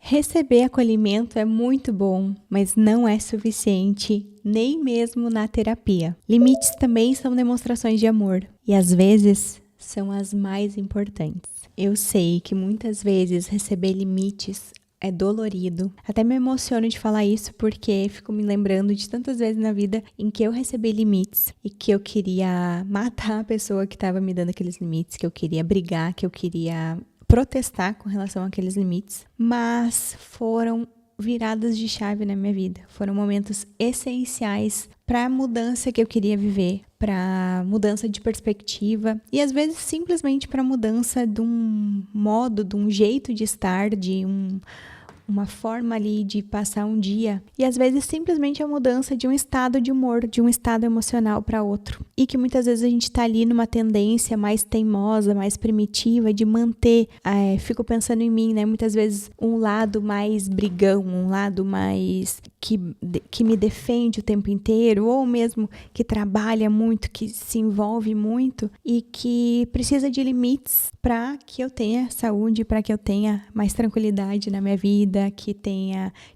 Receber acolhimento é muito bom, mas não é suficiente, nem mesmo na terapia. Limites também são demonstrações de amor e às vezes são as mais importantes. Eu sei que muitas vezes receber limites é dolorido. Até me emociono de falar isso porque fico me lembrando de tantas vezes na vida em que eu recebi limites e que eu queria matar a pessoa que estava me dando aqueles limites, que eu queria brigar, que eu queria protestar com relação àqueles limites, mas foram viradas de chave na minha vida. Foram momentos essenciais para a mudança que eu queria viver, para mudança de perspectiva e às vezes simplesmente para mudança de um modo, de um jeito de estar, de uma forma ali de passar um dia e às vezes simplesmente a mudança de um estado de humor, de um estado emocional para outro. E que muitas vezes a gente tá ali numa tendência mais teimosa, mais primitiva de manter, fico pensando em mim, né? Muitas vezes um lado mais brigão, um lado mais que me defende o tempo inteiro, ou mesmo que trabalha muito, que se envolve muito e que precisa de limites para que eu tenha saúde, para que eu tenha mais tranquilidade na minha vida, que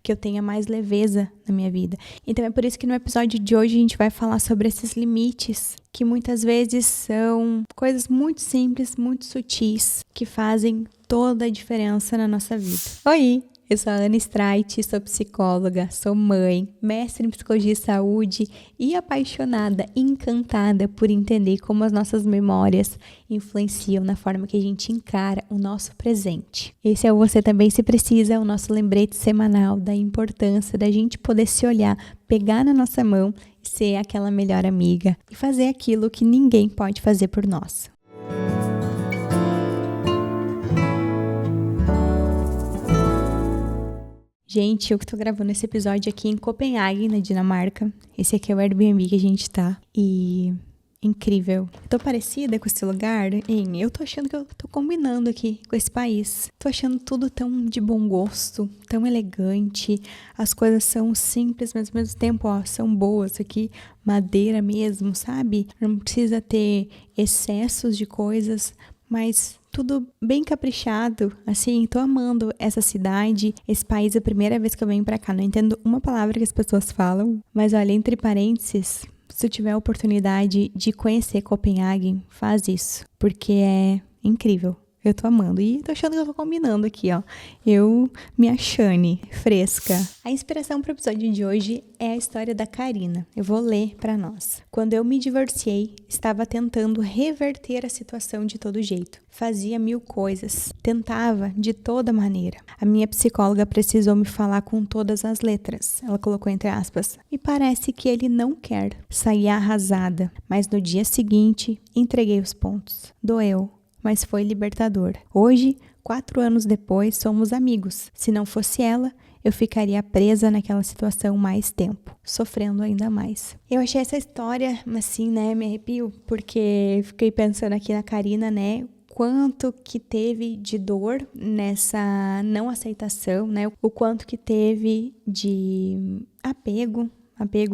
eu tenha mais leveza na minha vida. Então é por isso que no episódio de hoje a gente vai falar sobre esses limites, que muitas vezes são coisas muito simples, muito sutis, que fazem toda a diferença na nossa vida. Oi! Eu sou a Ana Streit, sou psicóloga, sou mãe, mestre em psicologia e saúde e apaixonada, encantada por entender como as nossas memórias influenciam na forma que a gente encara o nosso presente. Esse é o Você Também Se Precisa, o nosso lembrete semanal da importância da gente poder se olhar, pegar na nossa mão, ser aquela melhor amiga e fazer aquilo que ninguém pode fazer por nós. Gente, eu que tô gravando esse episódio aqui em Copenhague, na Dinamarca. Esse aqui é o Airbnb que a gente tá. E incrível. Tô parecida com esse lugar? Eu tô achando que eu tô combinando aqui com esse país. Tô achando tudo tão de bom gosto, tão elegante. As coisas são simples, mas ao mesmo tempo, são boas aqui. Madeira mesmo, sabe? Não precisa ter excessos de coisas, mas tudo bem caprichado, assim, tô amando essa cidade, esse país, é a primeira vez que eu venho pra cá, não entendo uma palavra que as pessoas falam, mas olha, entre parênteses, se tu tiver a oportunidade de conhecer Copenhague, faz isso, porque é incrível. Eu tô amando e tô achando que eu tô combinando aqui, ó. Eu me achando fresca. A inspiração para o episódio de hoje é a história da Karina. Eu vou ler para nós. Quando eu me divorciei, estava tentando reverter a situação de todo jeito. Fazia 1000 coisas. Tentava de toda maneira. A minha psicóloga precisou me falar com todas as letras. Ela colocou entre aspas. E parece que ele não quer. Saí arrasada. Mas no dia seguinte, entreguei os pontos. Doeu. Mas foi libertador. Hoje, 4 anos depois, somos amigos. Se não fosse ela, eu ficaria presa naquela situação mais tempo, sofrendo ainda mais. Eu achei essa história, assim, né, me arrepio, porque fiquei pensando aqui na Karina, né, quanto que teve de dor nessa não aceitação, né, o quanto que teve de apego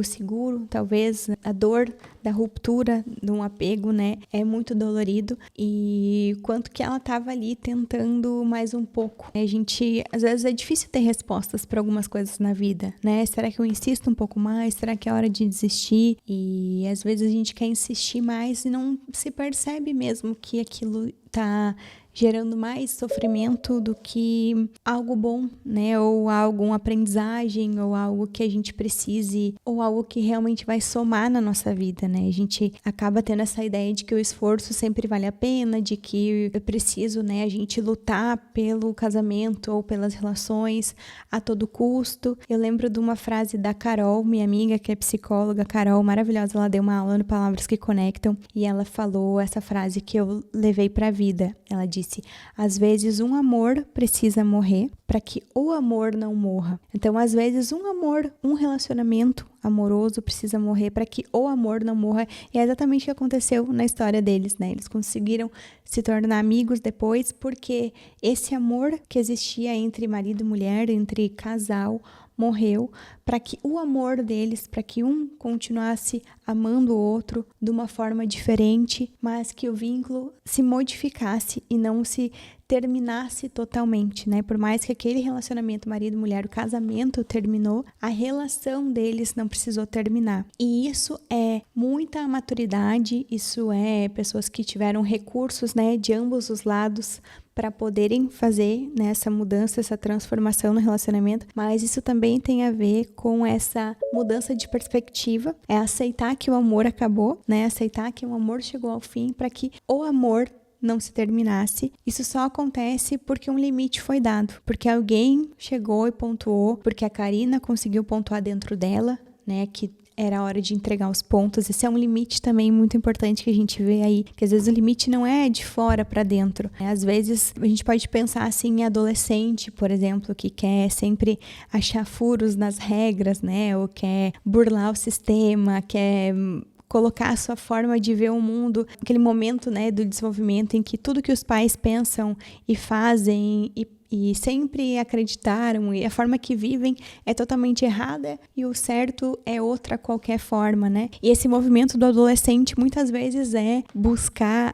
seguro, talvez a dor da ruptura de um apego, né, é muito dolorido e quanto que ela tava ali tentando mais um pouco. A gente, às vezes é difícil ter respostas para algumas coisas na vida, né? Será que eu insisto um pouco mais? Será que é hora de desistir? E às vezes a gente quer insistir mais e não se percebe mesmo que aquilo tá gerando mais sofrimento do que algo bom, né? Ou alguma aprendizagem, ou algo que a gente precise, ou algo que realmente vai somar na nossa vida, né? A gente acaba tendo essa ideia de que o esforço sempre vale a pena, de que eu preciso, né, a gente lutar pelo casamento ou pelas relações a todo custo. Eu lembro de uma frase da Carol, minha amiga, que é psicóloga, Carol, maravilhosa, ela deu uma aula no Palavras que Conectam, e ela falou essa frase que eu levei pra vida. Ela disse: às vezes um amor precisa morrer para que o amor não morra. Então, às vezes um relacionamento amoroso precisa morrer para que o amor não morra. E é exatamente o que aconteceu na história deles, né? Eles conseguiram se tornar amigos depois porque esse amor que existia entre marido e mulher, entre casal, morreu para que o amor deles, para que um continuasse amando o outro de uma forma diferente, mas que o vínculo se modificasse e não se terminasse totalmente, né? Por mais que aquele relacionamento marido-mulher, o casamento terminou, a relação deles não precisou terminar. E isso é muita maturidade, isso é pessoas que tiveram recursos, né, de ambos os lados para poderem fazer, né, essa mudança, essa transformação no relacionamento, mas isso também tem a ver com essa mudança de perspectiva, é aceitar que o amor acabou, né, aceitar que o amor chegou ao fim para que o amor não se terminasse. Isso só acontece porque um limite foi dado, porque alguém chegou e pontuou, porque a Karina conseguiu pontuar dentro dela, né, que era a hora de entregar os pontos. Esse é um limite também muito importante que a gente vê aí, que às vezes o limite não é de fora para dentro. Às vezes a gente pode pensar assim em adolescente, por exemplo, que quer sempre achar furos nas regras, né? Ou quer burlar o sistema, quer colocar a sua forma de ver o mundo, aquele momento, né, do desenvolvimento em que tudo que os pais pensam e fazem e sempre acreditaram, e a forma que vivem é totalmente errada e o certo é outra qualquer forma, né? E esse movimento do adolescente muitas vezes é buscar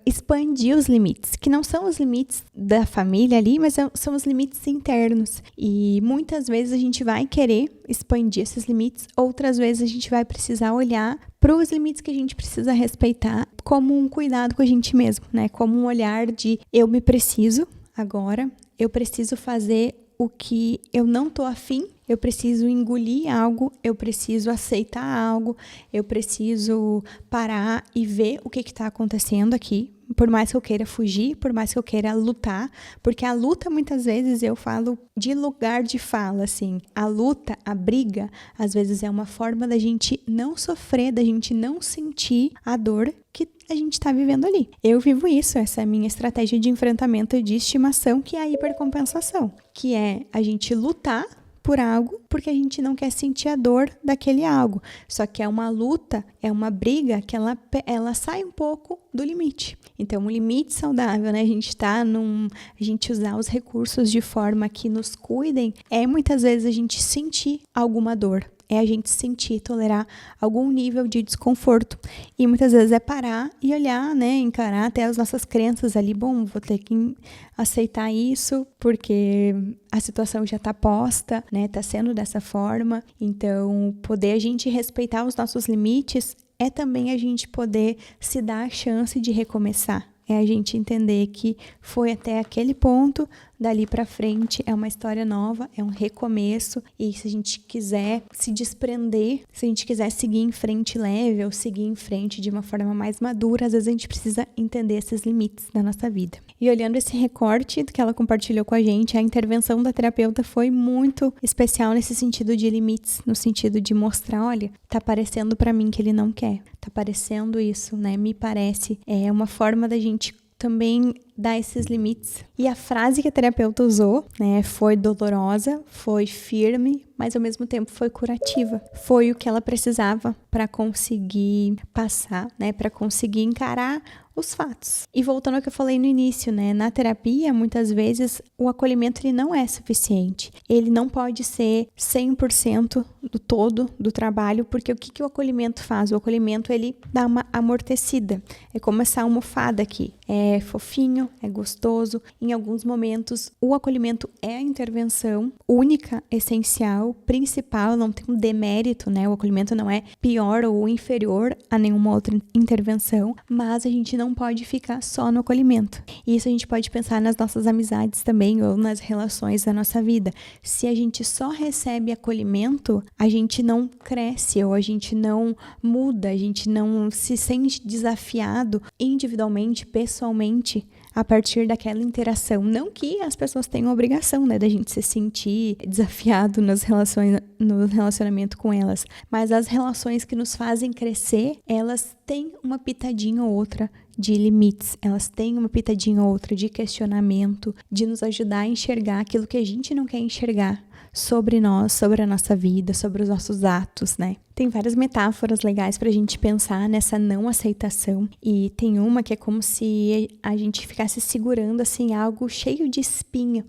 expandir os limites, que não são os limites da família ali, mas são os limites internos. E muitas vezes a gente vai querer expandir esses limites, outras vezes a gente vai precisar olhar para os limites que a gente precisa respeitar como um cuidado com a gente mesmo, né? Como um olhar de eu me preciso agora, eu preciso fazer o que eu não tô afim, eu preciso engolir algo, eu preciso aceitar algo, eu preciso parar e ver o que está acontecendo aqui, por mais que eu queira fugir, por mais que eu queira lutar, porque a luta, muitas vezes, eu falo de lugar de fala, assim, a luta, a briga, às vezes é uma forma da gente não sofrer, da gente não sentir a dor que a gente está vivendo ali. Eu vivo isso, essa é a minha estratégia de enfrentamento de estimação, que é a hipercompensação, que é a gente lutar por algo porque a gente não quer sentir a dor daquele algo. Só que é uma luta, é uma briga que ela sai um pouco do limite. Então, um limite saudável, né? A gente usar os recursos de forma que nos cuidem, é muitas vezes a gente sentir alguma dor. É a gente sentir, tolerar algum nível de desconforto. E muitas vezes é parar e olhar, né? Encarar até as nossas crenças ali. Bom, vou ter que aceitar isso porque a situação já está posta, né? Está sendo dessa forma. Então, poder a gente respeitar os nossos limites é também a gente poder se dar a chance de recomeçar. É a gente entender que foi até aquele ponto, dali para frente é uma história nova, é um recomeço, e se a gente quiser se desprender, se a gente quiser seguir em frente leve ou seguir em frente de uma forma mais madura, às vezes a gente precisa entender esses limites da nossa vida. E olhando esse recorte que ela compartilhou com a gente, a intervenção da terapeuta foi muito especial nesse sentido de limites, no sentido de mostrar, olha, tá parecendo para mim que ele não quer, tá parecendo isso, né? Me parece, é uma forma da gente também dar esses limites. E a frase que a terapeuta usou, né, foi dolorosa, foi firme, mas ao mesmo tempo foi curativa. Foi o que ela precisava para conseguir passar, né, para conseguir encarar os fatos. E voltando ao que eu falei no início, né, na terapia, muitas vezes o acolhimento ele não é suficiente. Ele não pode ser 100% do todo do trabalho, porque o que o acolhimento faz? O acolhimento ele dá uma amortecida. É como essa almofada aqui. É fofinho, é gostoso. Em alguns momentos, o acolhimento é a intervenção única, essencial, principal, não tem um demérito, né? O acolhimento não é pior ou inferior a nenhuma outra intervenção, mas a gente não pode ficar só no acolhimento. E isso a gente pode pensar nas nossas amizades também ou nas relações da nossa vida. Se a gente só recebe acolhimento, a gente não cresce ou a gente não muda, a gente não se sente desafiado individualmente, pessoalmente, a partir daquela interação. Não que as pessoas tenham a obrigação, né, da gente se sentir desafiado nas relações, no relacionamento com elas, mas as relações que nos fazem crescer, elas têm uma pitadinha ou outra de limites, elas têm uma pitadinha ou outra de questionamento, de nos ajudar a enxergar aquilo que a gente não quer enxergar sobre nós, sobre a nossa vida, sobre os nossos atos, né? Tem várias metáforas legais pra gente pensar nessa não aceitação, e tem uma que é como se a gente ficasse segurando assim algo cheio de espinho.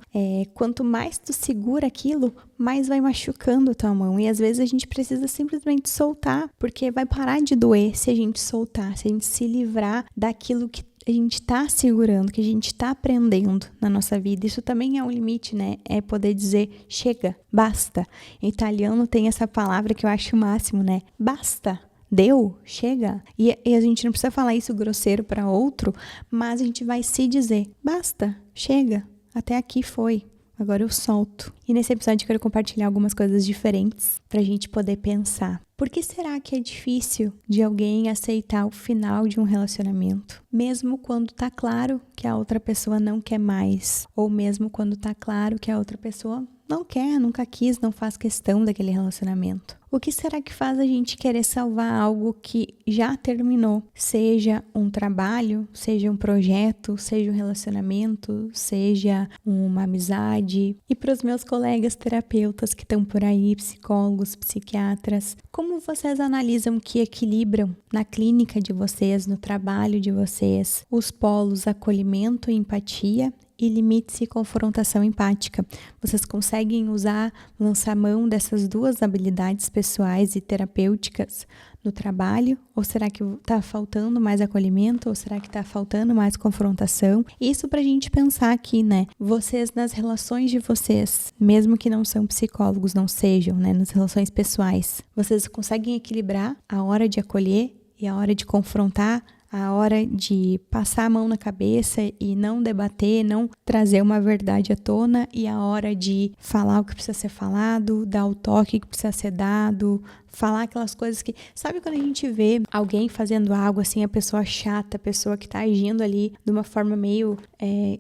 Quanto mais tu segura aquilo, mais vai machucando a tua mão, e às vezes a gente precisa simplesmente soltar, porque vai parar de doer se a gente soltar, se a gente se livrar daquilo que a gente tá segurando, que a gente tá aprendendo na nossa vida. Isso também é um limite, né? É poder dizer, chega, basta. Em italiano tem essa palavra que eu acho o máximo, né? Basta. Deu, chega. E a gente não precisa falar isso grosseiro para outro, mas a gente vai se dizer, basta, chega, até aqui foi. Agora eu solto. E nesse episódio eu quero compartilhar algumas coisas diferentes pra gente poder pensar. Por que será que é difícil de alguém aceitar o final de um relacionamento? Mesmo quando tá claro que a outra pessoa não quer mais. Ou mesmo quando tá claro que a outra pessoa não quer, nunca quis, não faz questão daquele relacionamento. O que será que faz a gente querer salvar algo que já terminou? Seja um trabalho, seja um projeto, seja um relacionamento, seja uma amizade. E para os meus colegas terapeutas que estão por aí, psicólogos, psiquiatras, como vocês analisam que equilibram na clínica de vocês, no trabalho de vocês, os polos acolhimento e empatia e limites e confrontação empática? Vocês conseguem lançar mão dessas duas habilidades pessoais e terapêuticas no trabalho? Ou será que está faltando mais acolhimento? Ou será que está faltando mais confrontação? Isso pra gente pensar aqui, né? Vocês nas relações de vocês, mesmo que não são psicólogos, não sejam, né? Nas relações pessoais, vocês conseguem equilibrar a hora de acolher e a hora de confrontar, a hora de passar a mão na cabeça e não debater, não trazer uma verdade à tona, e a hora de falar o que precisa ser falado, dar o toque que precisa ser dado, falar aquelas coisas que... Sabe quando a gente vê alguém fazendo algo assim, a pessoa chata, a pessoa que tá agindo ali de uma forma meio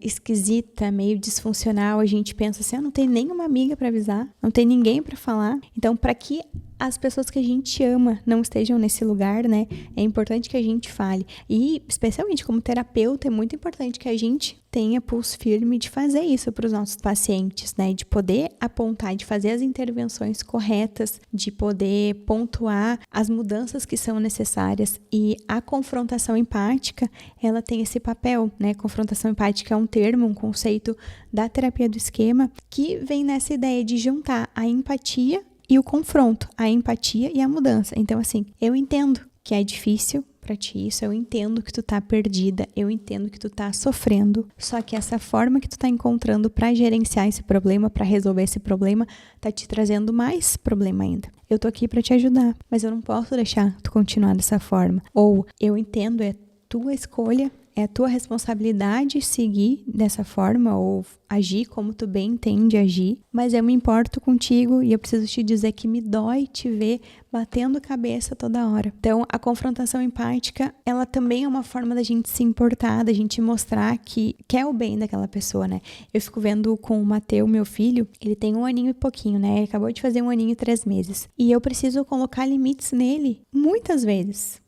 esquisita, meio disfuncional, a gente pensa assim, não tem nenhuma amiga pra avisar, não tem ninguém pra falar. Então, para que as pessoas que a gente ama não estejam nesse lugar, né? É importante que a gente fale. E, especialmente como terapeuta, é muito importante que a gente tenha pulso firme de fazer isso para os nossos pacientes, né? De poder apontar, de fazer as intervenções corretas, de poder pontuar as mudanças que são necessárias. E a confrontação empática, ela tem esse papel, né? Confrontação empática é um termo, um conceito da terapia do esquema, que vem nessa ideia de juntar a empatia e o confronto, a empatia e a mudança. Então, assim, eu entendo que é difícil pra ti isso, eu entendo que tu tá perdida, eu entendo que tu tá sofrendo, só que essa forma que tu tá encontrando pra gerenciar esse problema, pra resolver esse problema, tá te trazendo mais problema ainda. Eu tô aqui pra te ajudar, mas eu não posso deixar tu continuar dessa forma. Ou, eu entendo, é tua escolha, é a tua responsabilidade seguir dessa forma ou agir como tu bem entende agir, mas eu me importo contigo e eu preciso te dizer que me dói te ver batendo cabeça toda hora. Então, a confrontação empática, ela também é uma forma da gente se importar, da gente mostrar que quer o bem daquela pessoa, né? Eu fico vendo com o Mateu, meu filho, ele tem 1 aninho e pouquinho, né? Ele acabou de fazer 1 aninho e 3 meses. E eu preciso colocar limites nele muitas vezes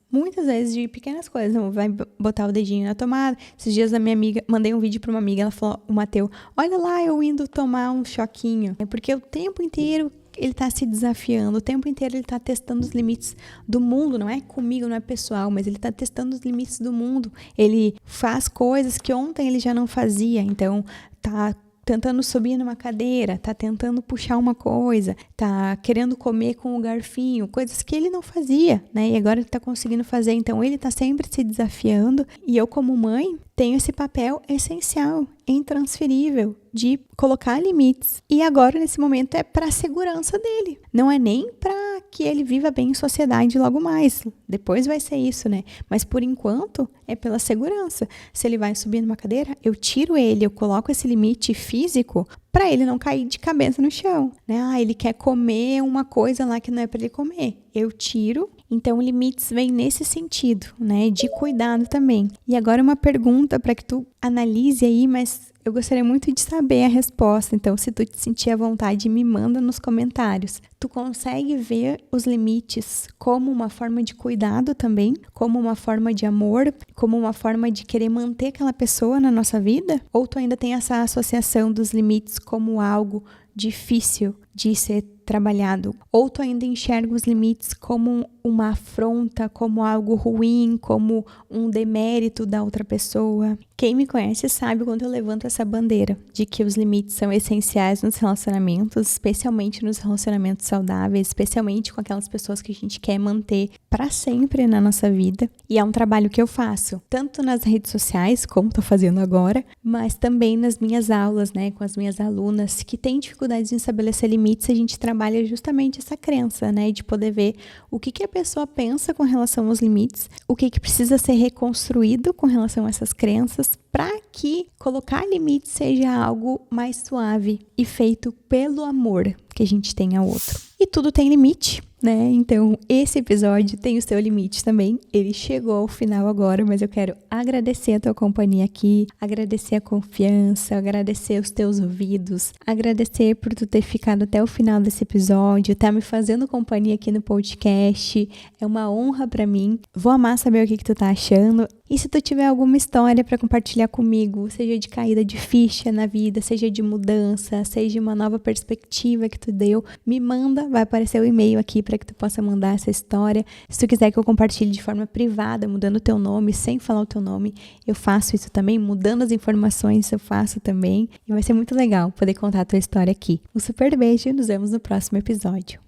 de pequenas coisas. Vai botar o dedinho na tomada. Esses dias a minha amiga, mandei um vídeo para uma amiga, ela falou, o Mateu, olha lá eu indo tomar um choquinho. É porque o tempo inteiro ele tá se desafiando, o tempo inteiro ele tá testando os limites do mundo, não é comigo, não é pessoal, mas ele tá testando os limites do mundo. Ele faz coisas que ontem ele já não fazia, então tá tentando subir numa cadeira, tá tentando puxar uma coisa, tá querendo comer com o garfinho, coisas que ele não fazia, né? E agora ele tá conseguindo fazer, então ele tá sempre se desafiando, e eu como mãe tenho esse papel essencial, intransferível, de colocar limites. E agora, nesse momento, é para a segurança dele. Não é nem para que ele viva bem em sociedade logo mais. Depois vai ser isso, né? Mas, por enquanto, é pela segurança. Se ele vai subir numa cadeira, eu tiro ele, eu coloco esse limite físico para ele não cair de cabeça no chão, né? Ah, ele quer comer uma coisa lá que não é para ele comer. Eu tiro. Então, limites vem nesse sentido, né? De cuidado também. E agora uma pergunta para que tu analise aí, mas eu gostaria muito de saber a resposta. Então, se tu te sentir à vontade, me manda nos comentários. Tu consegue ver os limites como uma forma de cuidado também? Como uma forma de amor? Como uma forma de querer manter aquela pessoa na nossa vida? Ou tu ainda tem essa associação dos limites como algo difícil de ser trabalhado, ou tu ainda enxerga os limites como uma afronta, como algo ruim, como um demérito da outra pessoa. Quem me conhece sabe quando eu levanto essa bandeira de que os limites são essenciais nos relacionamentos, especialmente nos relacionamentos saudáveis, especialmente com aquelas pessoas que a gente quer manter para sempre na nossa vida. E é um trabalho que eu faço, tanto nas redes sociais, como estou fazendo agora, mas também nas minhas aulas, né, com as minhas alunas que têm dificuldades em estabelecer limites. A gente trabalha justamente essa crença, né, de poder ver o que a pessoa pensa com relação aos limites, o que precisa ser reconstruído com relação a essas crenças, para que colocar limites seja algo mais suave e feito pelo amor que a gente tem ao outro. E tudo tem limite, né? Então, esse episódio tem o seu limite também. Ele chegou ao final agora, mas eu quero agradecer a tua companhia aqui, agradecer a confiança, agradecer os teus ouvidos, agradecer por tu ter ficado até o final desse episódio, tá me fazendo companhia aqui no podcast. É uma honra pra mim. Vou amar saber o que tu tá achando. E se tu tiver alguma história para compartilhar comigo, seja de caída de ficha na vida, seja de mudança, seja uma nova perspectiva que tu deu, me manda, vai aparecer o e-mail aqui para que tu possa mandar essa história. Se tu quiser que eu compartilhe de forma privada, mudando o teu nome, sem falar o teu nome, eu faço isso também, mudando as informações, eu faço também. E vai ser muito legal poder contar a tua história aqui. Um super beijo e nos vemos no próximo episódio.